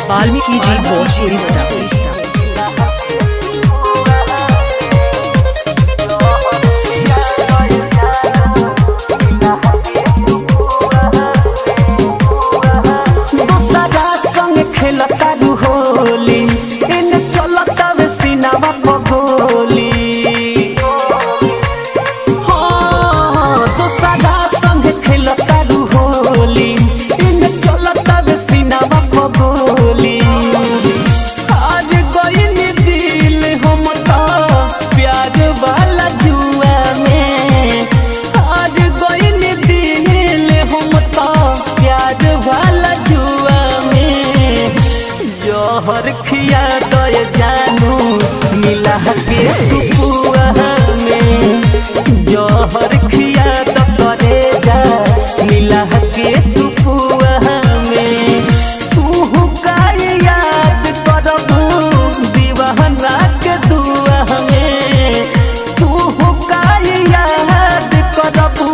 Valmiki ji Bhojpuri star. जहर खिया दे जानू मिला के तू पुआ में, जहर खिया तो करे जा मिला के तू पुआ में। तू का याद करबू दीवाना के दुआ में, तू का याद करबू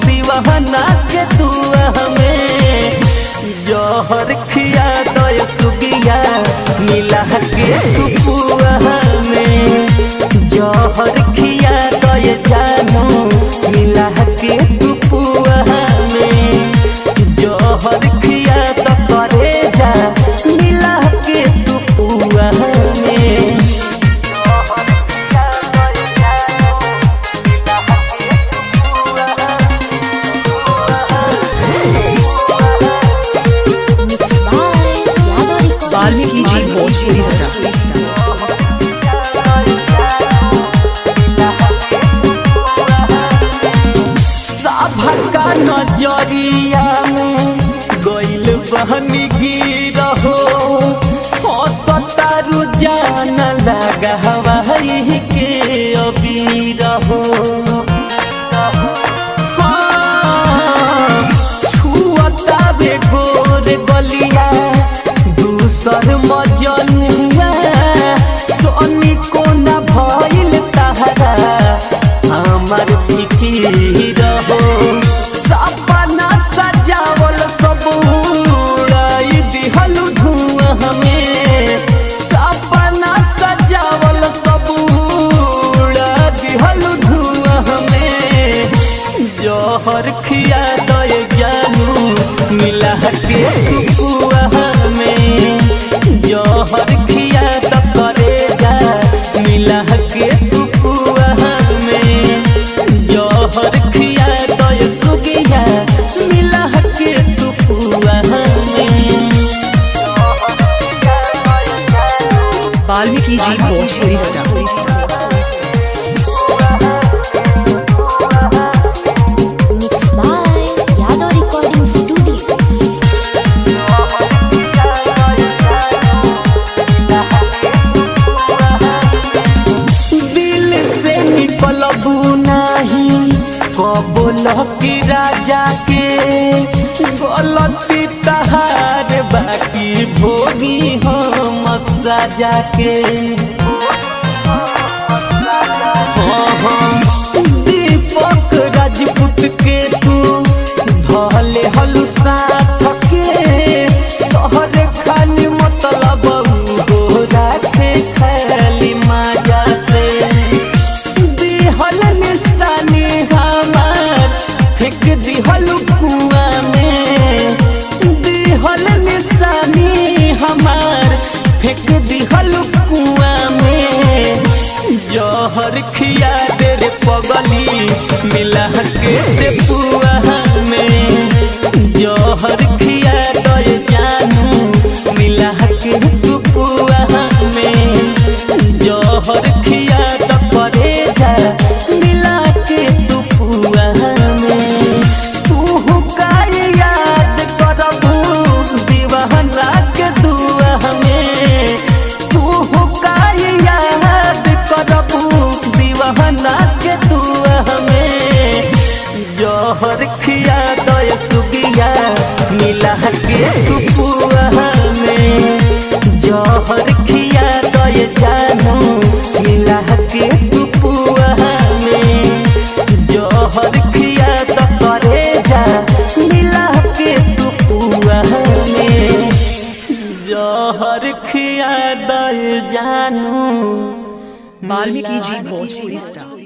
दीवाना के दुआ में। जहर खिया दे सुगिया मिला के तू पुआ में, जहर खिया दे जानू मिला के तू पुआ में। जहर खिया तो करे जा मिला के तू पुआ में। वाल्मीकि जी भोजपुरी स्टार। भटका नजरिया में गइल बहनी गिरहो, हसतारू जान लगा हवाई के अबीर हो। छुअता बे गोर गलिया दूसर मजनुआ, तनी को न भइल तहरा हमार फिकीर हो। सपना सजावल सब उड़ाई दिहलु धुआं में, सपना सजावल सब उड़ा दिहलु धुआं में। जहर खिया दे जानू मिला के तू पुआ में, जहर खिया तो करे जा मिला के तू पुआ में। जहर खिया दे सुगिया मिला के तू पुआ में। वाल्मीकि जी भोजपुरी स्टार। बोल की राजा के गलती तहार बाकी भोगी हम सजा के। दीपक राजपूत के तू धले हलु साथ के, तोहरे खाली मतलब हो राखे खाली मजा से। दिहल निशानी हमार फेंक दिहलु कुआ में, दिहल निशानी हमार फेंक दिहलु कुआ में। जहर खिया दे रे पगली मिला के ते पुआ में, जहर खिया दे जानू मिला के तू पुआ में। जहर खिया तो करे जा मिला के तू पुआ में। तू का याद करबू दीवाना के दुआ में, तू का याद करबू दीवाना के दुआ में। जहर खिया दे सुगिया मिला के तू पुआ में, जहर खिया दे जानू मिला के तू पुआ में। जहर खिया तो करे जा मिला के तू पुआ में। जहर खिया दे जानू वाल्मीकि जी भोजपुरी स्टार।